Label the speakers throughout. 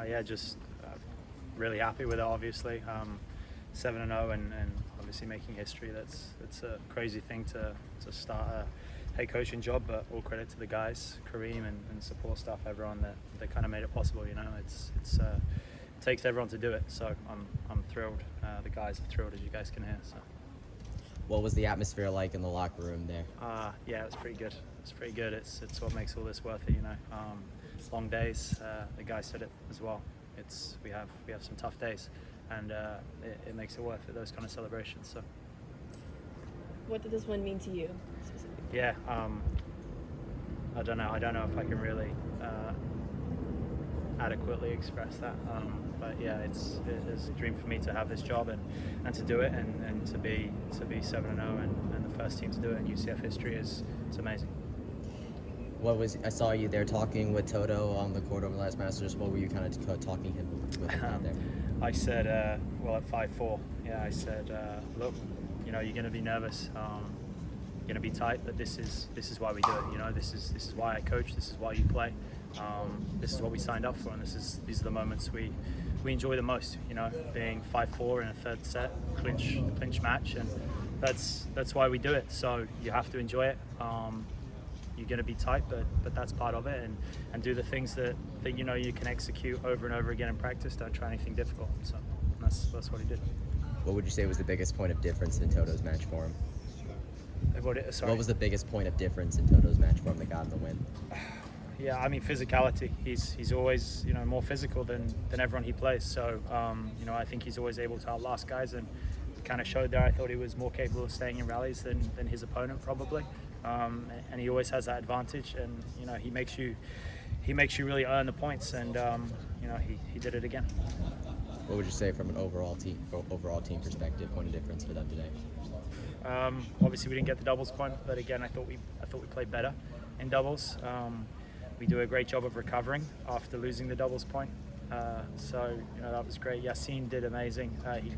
Speaker 1: Yeah, just really happy with it. Obviously, 7-0 and obviously making history. That's a crazy thing to start a head coaching job. But all credit to the guys, Kareem and support staff, everyone that kind of made it possible. You know, it takes everyone to do it. So I'm thrilled. The guys are thrilled, as you guys can hear. So.
Speaker 2: What was the atmosphere like in the locker room there?
Speaker 1: Yeah, it's pretty good. It's pretty good. It's what makes all this worth it, you know. Long days. The guy said it as well. We have some tough days, and it makes it worth it. Those kind of celebrations. So.
Speaker 3: What did this win mean to you specifically?
Speaker 1: Yeah. I don't know. I don't know if I can really adequately express that. But yeah, it's a dream for me to have this job and to do it and to be 7-0 and the first team to do it in UCF history it's amazing.
Speaker 2: I saw you there talking with Toto on the court over the last Masters. What were you kind of talking with him about there?
Speaker 1: I said, at 5-4, yeah, I said, look, you know, you're going to be nervous, you're going to be tight, but this is why we do it. You know, this is why I coach. This is why you play. This is what we signed up for, and these are the moments we enjoy the most. You know, being 5-4 in a third set, clinch match, and that's why we do it. So you have to enjoy it. You're going to be tight, but that's part of it, and do the things that you know you can execute over and over again in practice. Don't try anything difficult. So that's what he did.
Speaker 2: What would you say was the biggest point of difference in Toto's match for him?
Speaker 1: Sorry.
Speaker 2: What was the biggest point of difference in Toto's match for him that got him the win?
Speaker 1: Yeah, I mean physicality. He's always, you know, more physical than everyone he plays. So you know, I think he's always able to outlast guys, and kind of showed there. I thought he was more capable of staying in rallies than his opponent probably, and he always has that advantage. And you know, he makes you really earn the points, and you know, he did it again.
Speaker 2: What would you say from an overall team perspective, point of difference for them today?
Speaker 1: Obviously, we didn't get the doubles point, but again, I thought we played better in doubles. We do a great job of recovering after losing the doubles point. So you know, that was great. Yassine did amazing. He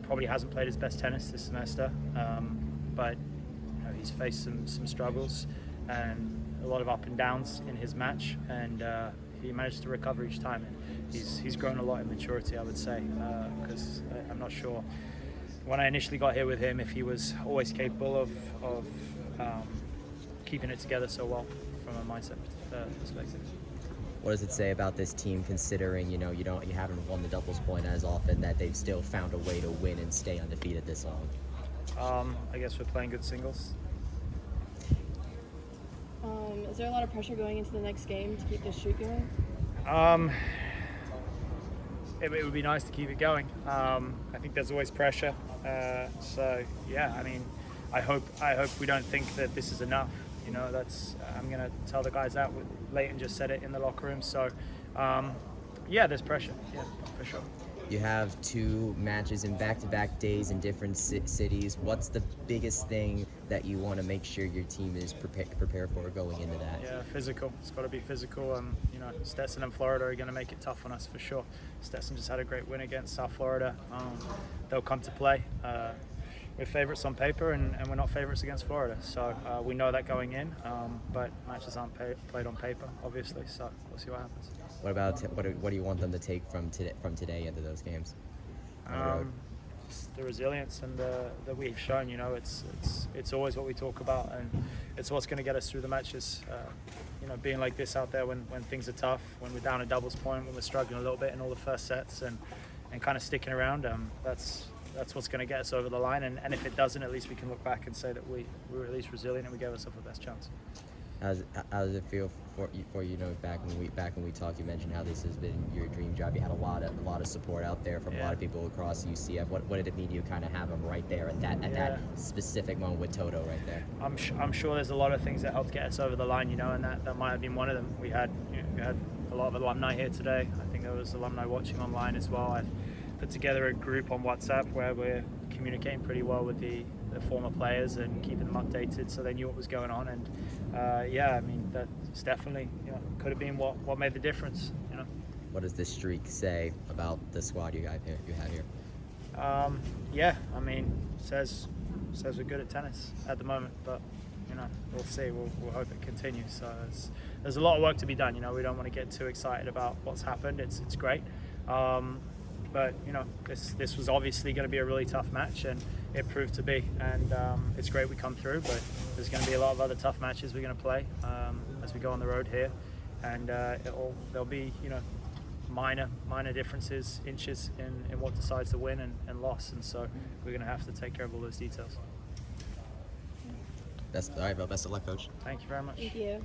Speaker 1: probably hasn't played his best tennis this semester, but you know, he's faced some struggles and a lot of up and downs in his match, and he managed to recover each time. And he's grown a lot in maturity, I would say, because I'm not sure when I initially got here with him if he was always capable of keeping it together so well from a mindset perspective.
Speaker 2: What does it say about this team, considering you haven't won the doubles point as often, that they've still found a way to win and stay undefeated this long?
Speaker 1: I guess we're playing good singles.
Speaker 3: Is there a lot of pressure going into the next game to keep this streak going?
Speaker 1: It would be nice to keep it going. I think there's always pressure. So yeah, I mean, I hope we don't think that this is enough. You know, I'm gonna tell the guys that. Leighton just said it in the locker room. So yeah, there's pressure. Yeah, for sure.
Speaker 2: You have 2 matches in back-to-back days in different cities. What's the biggest thing that you want to make sure your team is prepared for going into that?
Speaker 1: Yeah, physical. It's got to be physical. You know, Stetson and Florida are going to make it tough on us for sure. Stetson just had a great win against South Florida. They'll come to play. We're favourites on paper, and we're not favourites against Florida. So we know that going in, but matches aren't played on paper, obviously. So we'll see what happens.
Speaker 2: What about what do you want them to take from today into those games?
Speaker 1: The resilience and that we've shown. You know, it's always what we talk about, and it's what's going to get us through the matches. You know, being like this out there when things are tough, when we're down a doubles point, when we're struggling a little bit in all the first sets, and kind of sticking around. That's what's going to get us over the line. And if it doesn't, at least we can look back and say that we were at least resilient and we gave ourselves the best chance.
Speaker 2: How does it feel for you know, back when we talked, you mentioned how this has been your dream job. You had a lot of support out there from a lot of people across UCF. What did it mean to you kind of have them right there at that specific moment with Toto right there?
Speaker 1: I'm sure there's a lot of things that helped get us over the line, you know, and that might have been one of them. We had a lot of alumni here today. I think there was alumni watching online as well. I put together a group on WhatsApp where we're communicating pretty well with the former players and keeping them updated so they knew what was going on. And yeah, I mean, that's definitely, you know, could have been what made the difference, you know.
Speaker 2: What does this streak say about the squad you have here?
Speaker 1: Yeah, I mean, says we're good at tennis at the moment, but we'll see. We'll hope it continues. So there's a lot of work to be done. We don't want to get too excited about what's happened. It's great. But this was obviously going to be a really tough match, and it proved to be. And it's great we come through, but there's going to be a lot of other tough matches we're going to play as we go on the road here, and there'll be minor differences, inches in what decides the win and loss, and so we're going to have to take care of all those details.
Speaker 2: All right, Bill. Best of luck, Coach.
Speaker 1: Thank you very much.
Speaker 3: Thank you.